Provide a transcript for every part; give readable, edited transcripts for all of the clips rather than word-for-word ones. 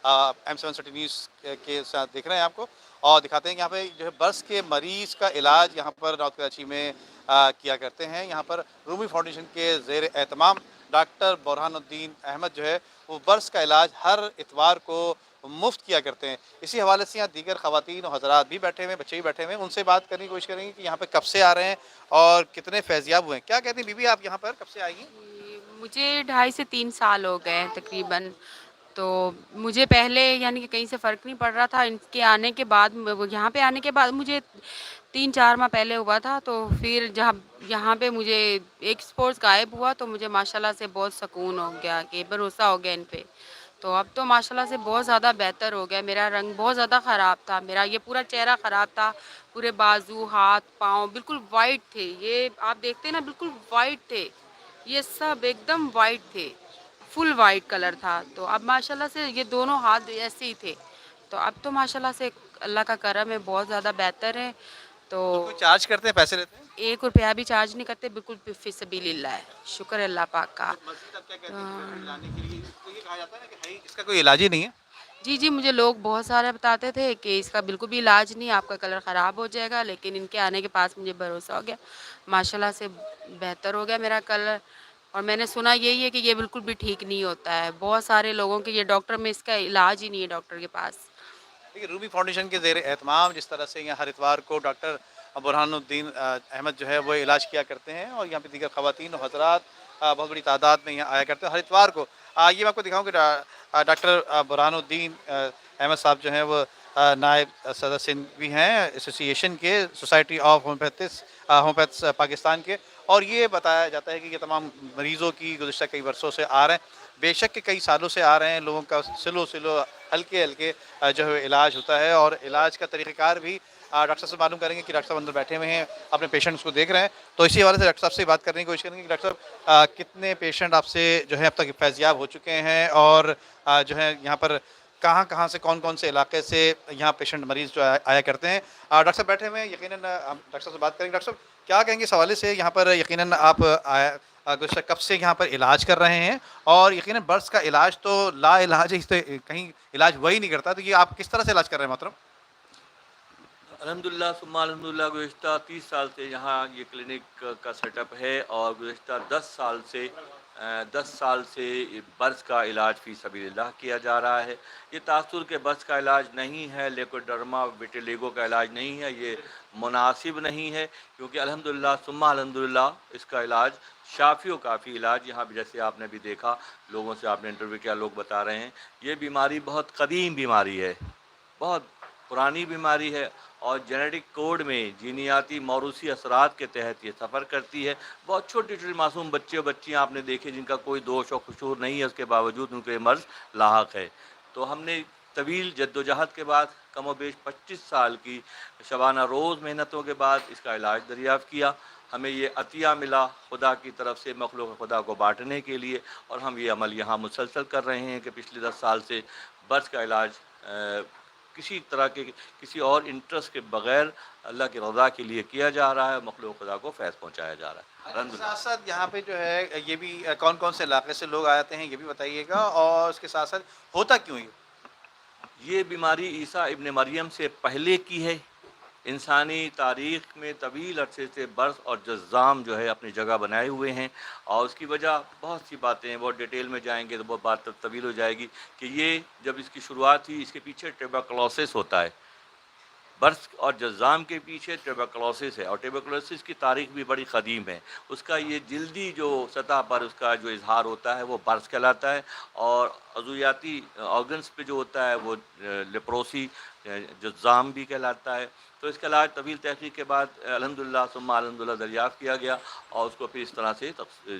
M7 news کے ساتھ دیکھ رہے ہیں آپ کو، اور دکھاتے ہیں کہ یہاں پہ جو ہے برس کے مریض کا علاج یہاں پر نارتھ کراچی میں کیا کرتے ہیں۔ یہاں پر رومی فاؤنڈیشن کے زیر اہتمام ڈاکٹر برہان الدین احمد جو ہے وہ برس کا علاج ہر اتوار کو مفت کیا کرتے ہیں۔ اسی حوالے سے یہاں دیگر خواتین اور حضرات بھی بیٹھے ہوئے ہیں، بچے بھی بیٹھے ہوئے ہیں، ان سے بات کرنے کی کوشش کریں گے کہ یہاں پہ کب سے آ رہے ہیں اور کتنے فیضیاب ہوئے ہیں۔ کیا کہتے ہیں بی بی، آپ یہاں پر کب سے آئی ہیں؟ جی، مجھے 2.5 سے 3 سال ہو گئے ہیں تقریباً۔ تو مجھے پہلے یعنی کہ کہیں سے فرق نہیں پڑ رہا تھا، ان کے آنے کے بعد یہاں پہ آنے کے بعد مجھے 3 4 ماہ پہلے ہوا تھا، تو پھر جب یہاں پہ مجھے ایک اسپورٹس غائب ہوا تو مجھے ماشاءاللہ سے بہت سکون ہو گیا کہ بھروسہ ہو گیا ان پہ۔ تو اب تو ماشاءاللہ سے بہت زیادہ بہتر ہو گیا۔ میرا رنگ بہت زیادہ خراب تھا، میرا یہ پورا چہرہ خراب تھا، پورے بازو ہاتھ پاؤں بالکل وائٹ تھے، یہ آپ دیکھتے ہیں نا بالکل وائٹ تھے، یہ سب ایک دم وائٹ تھے، فل وائٹ کلر تھا۔ تو اب ماشاءاللہ سے یہ دونوں ہاتھ ایسے ہی تھے، تو اب تو ماشاءاللہ سے اللہ کا کرم ہے، بہت زیادہ بہتر ہے۔ تو تو کوئی چارج کرتے ہیں، پیسے لیتے ہیں؟ 1 روپیہ بھی چارج نہیں کرتے، بالکل فی سبیل اللہ ہے، شکر ہے اللہ پاک کا۔ تو مزید آپ کیا کہتے ہیں کہ پیشنٹ لانے کے لیے اس کو یہ کہا جاتا ہے نا کہ بھائی اس کا کوئی علاج ہی نہیں ہے؟ جی جی، مجھے لوگ بہت سارے بتاتے تھے کہ اس کا بالکل بھی علاج نہیں، آپ کا کلر خراب ہو جائے گا، لیکن ان کے آنے کے پاس مجھے بھروسہ ہو گیا، ماشاءاللہ سے بہتر ہو گیا میرا کلر۔ اور میں نے سنا یہی ہے کہ یہ بالکل بھی ٹھیک نہیں ہوتا ہے، بہت سارے لوگوں کے یہ ڈاکٹر میں اس کا علاج ہی نہیں ہے ڈاکٹر کے پاس۔ دیکھیے، روبی فاؤنڈیشن کے زیر اہتمام جس طرح سے یہاں ہر اتوار کو ڈاکٹر برہان الدین احمد جو ہے وہ علاج کیا کرتے ہیں، اور یہاں پہ دیگر خواتین اور حضرات بہت بڑی تعداد میں یہاں آیا کرتے ہیں ہر اتوار کو۔ یہ میں آپ کو دکھاؤں کہ ڈاکٹر برہان الدین احمد صاحب جو ہیں وہ نائب صدر سندھ بھی ہیں ایسوسی ایشن کے، سوسائٹی آف ہومیوپیتھس پاکستان کے، اور یہ بتایا جاتا ہے کہ یہ تمام مریضوں کی گزشتہ کئی برسوں سے آ رہے ہیں، بے شک کہ کئی سالوں سے آ رہے ہیں، لوگوں کا سلو ہلکے ہلکے جو ہے علاج ہوتا ہے، اور علاج کا طریقہ کار بھی ڈاکٹر صاحب سے معلوم کریں گے کہ ڈاکٹر صاحب اندر بیٹھے ہوئے ہیں، اپنے پیشنٹس کو دیکھ رہے ہیں۔ تو اسی حوالے سے ڈاکٹر صاحب سے بات کرنے کی کوشش کریں گے کہ ڈاکٹر صاحب کتنے پیشنٹ آپ سے جو ہے اب تک فیضیاب ہو چکے ہیں، اور جو ہے یہاں پر کہاں کہاں سے کون کون سے علاقے سے یہاں پیشنٹ مریض جو آیا کرتے ہیں۔ ڈاکٹر صاحب بیٹھے ہوئے ہیں، یقیناً ہم ڈاکٹر صاحب سے بات کریں گے۔ ڈاکٹر صاحب کیا کہیں گے اس حوالے سے، یہاں پر یقیناً آپ گزشتہ کب سے یہاں پر علاج کر رہے ہیں، اور یقیناً برس کا علاج تو لا علاج ہے، اس سے کہیں علاج وہی نہیں کرتا، تو یہ آپ کس طرح سے علاج کر رہے ہیں محترم؟ الحمدللہ ثم الحمدللہ، گزشتہ 30 سال سے یہاں یہ کلینک کا سیٹ اپ ہے، اور گزشتہ 10 سال سے برس کا علاج فی سبیل اللہ کیا جا رہا ہے۔ یہ تاثر کے برس کا علاج نہیں ہے، لیکوڈرما ویٹیلیگو کا علاج نہیں ہے، یہ مناسب نہیں ہے، کیونکہ الحمدللہ ثم الحمدللہ اس کا علاج شافی و کافی علاج یہاں بھی، جیسے آپ نے بھی دیکھا، لوگوں سے آپ نے انٹرویو کیا، لوگ بتا رہے ہیں یہ بیماری بہت قدیم بیماری ہے، بہت پرانی بیماری ہے، اور جینیٹک کوڈ میں جینیاتی موروثی اثرات کے تحت یہ سفر کرتی ہے۔ بہت چھوٹی چھوٹی معصوم بچے اور بچیاں آپ نے دیکھے جن کا کوئی دوش و قصور نہیں ہے، اس کے باوجود ان کو یہ مرض لاحق ہے۔ تو ہم نے طویل جد و جہد کے بعد، کم و بیش 25 سال کی شبانہ روز محنتوں کے بعد اس کا علاج دریافت کیا۔ ہمیں یہ عطیہ ملا خدا کی طرف سے مخلوق خدا کو بانٹنے کے لیے، اور ہم یہ عمل یہاں مسلسل کر رہے ہیں کہ پچھلے 10 سال سے برس کا علاج کسی طرح کے کسی اور انٹرسٹ کے بغیر اللہ کی رضا کے لیے کیا جا رہا ہے، مخلوق خدا کو فیض پہنچایا جا رہا ہے الحمدللہ۔ ساتھ ساتھ یہاں پہ جو ہے یہ بھی کون کون سے علاقے سے لوگ آتے ہیں یہ بھی بتائیے گا، اور اس کے ساتھ ساتھ ہوتا کیوں یہ؟ یہ بیماری عیسیٰ ابن مریم سے پہلے کی ہے، انسانی تاریخ میں طویل عرصے سے برص اور جذام جو ہے اپنی جگہ بنائے ہوئے ہیں، اور اس کی وجہ بہت سی باتیں ہیں، بہت ڈیٹیل میں جائیں گے تو بہت بات طویل ہو جائے گی، کہ یہ جب اس کی شروعات ہوئی، اس کے پیچھے ٹیوبرکلوسس ہوتا ہے، برص اور جذام کے پیچھے ٹیوبرکلوسس ہے، اور ٹیوبرکلوسس کی تاریخ بھی بڑی قدیم ہے۔ اس کا یہ جلدی جو سطح پر اس کا جو اظہار ہوتا ہے وہ برص کہلاتا ہے، اور عضویاتی آرگنس پہ جو ہوتا ہے وہ لیپروسی جذام بھی کہلاتا ہے۔ تو اس کا علاج طویل تحقیق کے بعد الحمدللہ ثم الحمدللہ دریافت کیا گیا، اور اس کو پھر اس طرح سے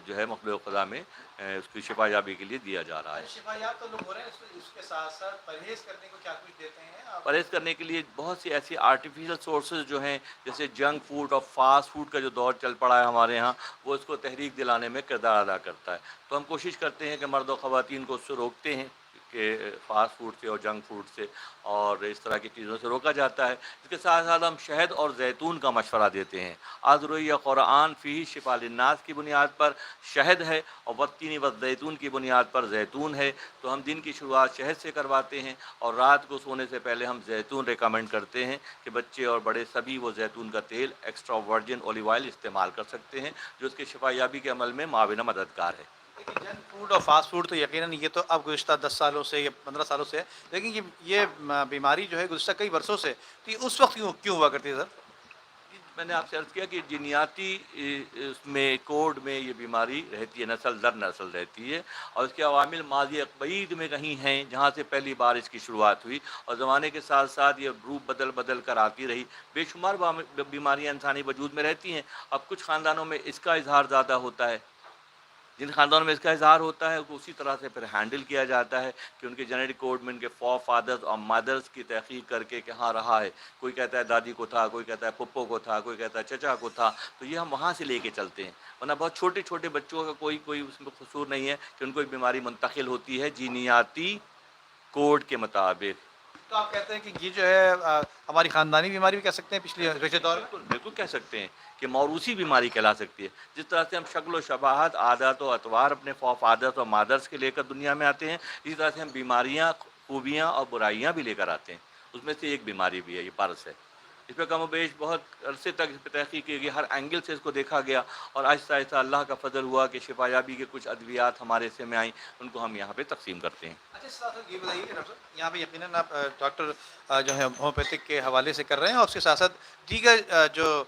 جو ہے مخلوق خدا میں اس کی شفا یابی کے لیے دیا جا رہا ہے۔ شفایاب تو لوگ ہو رہے ہیں، اس کے ساتھ ساتھ پرہیز کرنے کو کیا کچھ دیتے ہیں آپ؟ پرہیز کرنے کے لیے بہت سی ایسی آرٹیفیشل سورسز جو ہیں، جیسے جنک فوڈ اور فاسٹ فوڈ کا جو دور چل پڑا ہے ہمارے ہاں، وہ اس کو تحریک دلانے میں کردار ادا کرتا ہے۔ تو ہم کوشش کرتے ہیں کہ مرد و خواتین کو اس سے روکتے ہیں کہ فاسٹ فوڈ سے اور جنک فوڈ سے اور اس طرح کی چیزوں سے روکا جاتا ہے۔ اس کے ساتھ ساتھ ہم شہد اور زیتون کا مشورہ دیتے ہیں۔ آذروی قرآن فی شفاء للناس کی بنیاد پر شہد ہے اور والتین والزیتون کی بنیاد پر زیتون ہے، تو ہم دن کی شروعات شہد سے کرواتے ہیں اور رات کو سونے سے پہلے ہم زیتون ریکمینڈ کرتے ہیں کہ بچے اور بڑے سبھی وہ زیتون کا تیل ایکسٹرا ورجن اولیو آئل استعمال کر سکتے ہیں، جو اس کے شفا یابی کے عمل میں معاون مددگار ہے۔ دیکھیے جنک فوڈ اور فاسٹ فوڈ تو یقیناً یہ تو اب گزشتہ 10 سالوں سے یا 15 سالوں سے ہے، لیکن یہ بیماری جو ہے گزشتہ کئی برسوں سے، تو یہ اس وقت کیوں ہوا کرتی ہے سر؟ میں نے آپ سے عرض کیا کہ جینیاتی اس میں کوڈ میں یہ بیماری رہتی ہے، نسل در نسل رہتی ہے، اور اس کے عوامل ماضی بعید میں کہیں ہیں جہاں سے پہلی بار اس کی شروعات ہوئی، اور زمانے کے ساتھ ساتھ یہ روپ بدل بدل کر آتی رہی۔ بے شمار بیماریاں انسانی وجود میں رہتی ہیں، اب کچھ خاندانوں میں اس کا اظہار زیادہ ہوتا ہے، جن خاندانوں میں اس کا اظہار ہوتا ہے کو اسی طرح سے پھر ہینڈل کیا جاتا ہے کہ ان کے جینیٹک کوڈ میں ان کے فادرز اور مدرز کی تحقیق کر کے کہاں رہا ہے، کوئی کہتا ہے دادی کو تھا، کوئی کہتا ہے پھپھو کو تھا، کوئی کہتا ہے چچا کو تھا، تو یہ ہم وہاں سے لے کے چلتے ہیں، ورنہ بہت چھوٹے چھوٹے بچوں کا کوئی اس میں قصور نہیں ہے کہ ان کو ایک بیماری منتقل ہوتی ہے جینیاتی کوڈ کے مطابق۔ تو آپ کہتے ہیں کہ یہ جو ہے ہماری خاندانی بیماری بھی کہہ سکتے ہیں پچھلے دور میں؟ بالکل بالکل کہہ سکتے ہیں کہ موروثی بیماری کہلا سکتی ہے۔ جس طرح سے ہم شکل و شباہت، عادات و اطوار اپنے فادرز اور مادرز کے لے کر دنیا میں آتے ہیں، اسی طرح سے ہم بیماریاں، خوبیاں اور برائیاں بھی لے کر آتے ہیں۔ اس میں سے ایک بیماری بھی ہے، یہ پرس ہے۔ اس پہ کم و بیش بہت عرصے تک اس پہ تحقیق کی گئی، ہر اینگل سے اس کو دیکھا گیا، اور آہستہ آہستہ اللہ کا فضل ہوا کہ شفا یابی کے کچھ ادویات ہمارے حصے میں آئیں، ان کو ہم یہاں پہ تقسیم کرتے ہیں۔ اچھا ساتھ یہ بتائیے کہ ڈاکٹر صاحب یہاں پہ یقیناً آپ ڈاکٹر جو ہے ہومیوپیتھک کے حوالے سے کر رہے ہیں، اور اس کے ساتھ ساتھ دیگر جو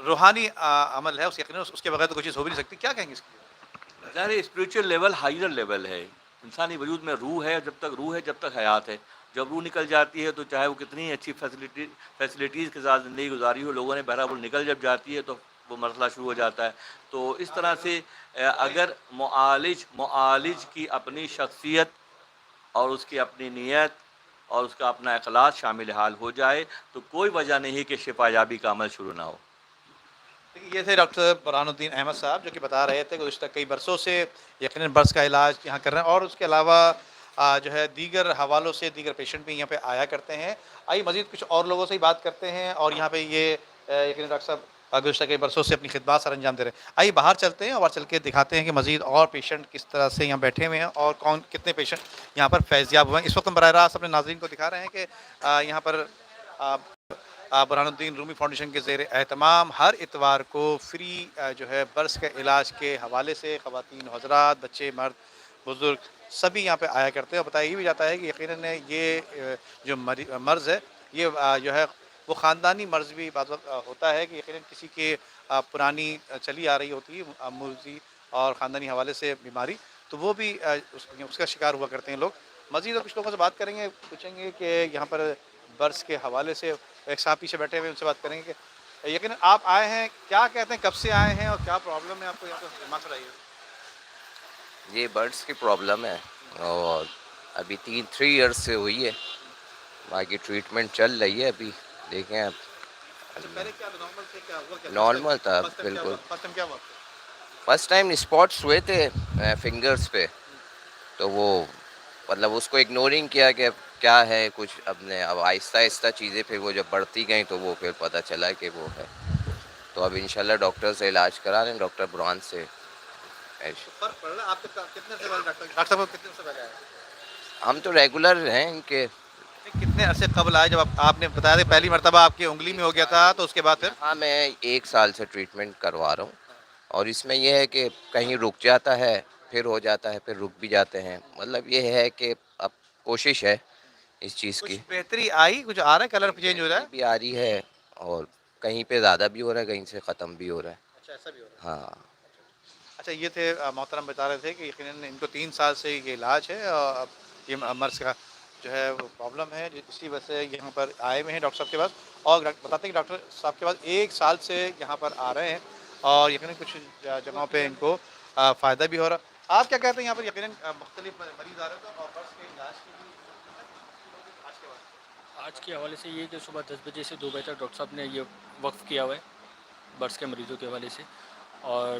روحانی عمل ہے اس یقیناً اس کے بغیر تو کوئی چیز ہو بھی نہیں سکتی، کیا کہیں گے اس کے لیے؟ ظاہر اسپریچل لیول ہائر لیول ہے۔ انسانی وجود میں روح ہے، جب تک روح ہے جب تک حیات ہے۔ جب روح نکل جاتی ہے تو چاہے وہ کتنی اچھی فیسلٹیز کے ساتھ زندگی گزاری ہو لوگوں نے، بہرحال نکل جب جاتی ہے تو وہ مسئلہ شروع ہو جاتا ہے۔ تو اس طرح سے اگر معالج کی اپنی شخصیت اور اس کی اپنی نیت اور اس کا اپنا اخلاص شامل حال ہو جائے تو کوئی وجہ نہیں کہ شفا یابی کا عمل شروع نہ ہو۔ یہ تھے ڈاکٹر برہان الدین احمد صاحب جو کہ بتا رہے تھے کہ گزشتہ کئی برسوں سے یقیناً برس کا علاج یہاں کر رہے ہیں، اور اس کے علاوہ جو ہے دیگر حوالوں سے دیگر پیشنٹ بھی یہاں پہ آیا کرتے ہیں۔ آئیے مزید کچھ اور لوگوں سے ہی بات کرتے ہیں، اور یہاں پہ یہ یقیناً ڈاکٹر صاحب گزشتہ کئی برسوں سے اپنی خدمات سر انجام دے رہے ہیں۔ آئیے باہر چلتے ہیں اور چل کے دکھاتے ہیں کہ مزید اور پیشنٹ کس طرح سے یہاں بیٹھے ہوئے ہیں اور کتنے پیشنٹ یہاں پر فیضیاب ہوئے ہیں۔ اس وقت ہم براہ راست اپنے ناظرین کو دکھا رہے ہیں کہ یہاں پر برہان الدین رومی فاؤنڈیشن کے زیر اہتمام ہر اتوار کو فری جو ہے برس کے علاج کے حوالے سے خواتین حضرات، بچے، مرد، بزرگ سبھی یہاں پہ آیا کرتے ہیں، اور بتایا یہ بھی جاتا ہے کہ یقیناً یہ جو مرض ہے یہ جو ہے وہ خاندانی مرض بھی بعض وقت ہوتا ہے کہ یقیناً کسی کے پرانی چلی آ رہی ہوتی ہے مرضی اور خاندانی حوالے سے بیماری، تو وہ بھی اس کا شکار ہوا کرتے ہیں لوگ۔ مزید اور کچھ لوگوں سے بات کریں گے، پوچھیں گے کہ یہاں پر برس کے حوالے سے ایک صاحب پیچھے بیٹھے ہوئے ان سے بات کریں گے کہ یقیناً آپ آئے ہیں، کیا کہتے ہیں، کب سے آئے ہیں اور کیا پرابلم ہے آپ کو یہاں پہ دماغ چلائیے؟ یہ برڈس کی پرابلم ہے اور ابھی 3 ایئرس سے ہوئی ہے، باقی ٹریٹمنٹ چل رہی ہے ابھی، دیکھیں اب۔ اچھا پہلے کیا نارمل تھے، کیا ہوا، کیا نارمل تھا فرسٹ ٹائم کیا بالکل۔ ہوا، فرسٹ ٹائم کیا ہوا؟ فرسٹ ٹائم اسپاٹس ہوئے تھے فنگرز پہ، تو وہ مطلب اس کو اگنورنگ کیا کہ کیا ہے کچھ، اپنے اب آہستہ آہستہ چیزیں پھر وہ جب بڑھتی گئیں تو وہ پھر پتہ چلا کہ وہ ہے، تو اب انشاءاللہ ڈاکٹر سے علاج کرا رہے ہیں، ڈاکٹر برہان سے۔ فرق پڑ رہا ہے آپ کو کتنے سے پہلے ڈاکٹر صاحب کو کتنے سے پہلے آئے؟ ہم تو ریگولر ہیں ان کے۔ کتنے عرصے قبل آئے؟ جب آپ نے بتایا تھا پہلی مرتبہ آپ کی انگلی میں ہو گیا تھا، تو اس کے بعد پھر؟ ہاں میں 1 سال سے ٹریٹمنٹ کروا رہا ہوں، اور اس میں یہ ہے کہ کہیں رک جاتا ہے پھر ہو جاتا ہے، پھر رک بھی جاتے ہیں، مطلب یہ ہے کہ اب کوشش ہے اس چیز کی۔ کچھ بہتری آئی، کچھ آ رہا ہے، کلر چینج ہو رہا ہے؟ بھی آ رہی ہے اور کہیں پہ زیادہ بھی ہو رہا ہے، کہیں سے ختم بھی ہو رہا ہے۔ اچھا ایسا بھی ہو رہا ہے۔ ہاں اچھا یہ تھے محترم بتا رہے تھے کہ یقیناً ان کو 3 سال سے یہ علاج ہے، اور اب یہ مرض کا جو ہے وہ پرابلم ہے، اسی وجہ سے یہاں پر آئے ہوئے ہیں ڈاکٹر صاحب کے پاس، اور بتاتے ہیں کہ ڈاکٹر صاحب کے پاس 1 سال سے یہاں پر آ رہے ہیں، اور یقیناً کچھ جگہوں پہ ان کو فائدہ بھی ہو رہا ہے۔ آپ کیا کہتے ہیں یہاں پر یقیناً مختلف مریض آ رہے تھے اور برس کے علاج کے لیے آج کے بعد؟ آج کے حوالے سے یہ کہ صبح 10 بجے سے 2 بجے تک ڈاکٹر صاحب نے یہ وقف کیا ہوا ہے برس کے مریضوں کے حوالے سے، اور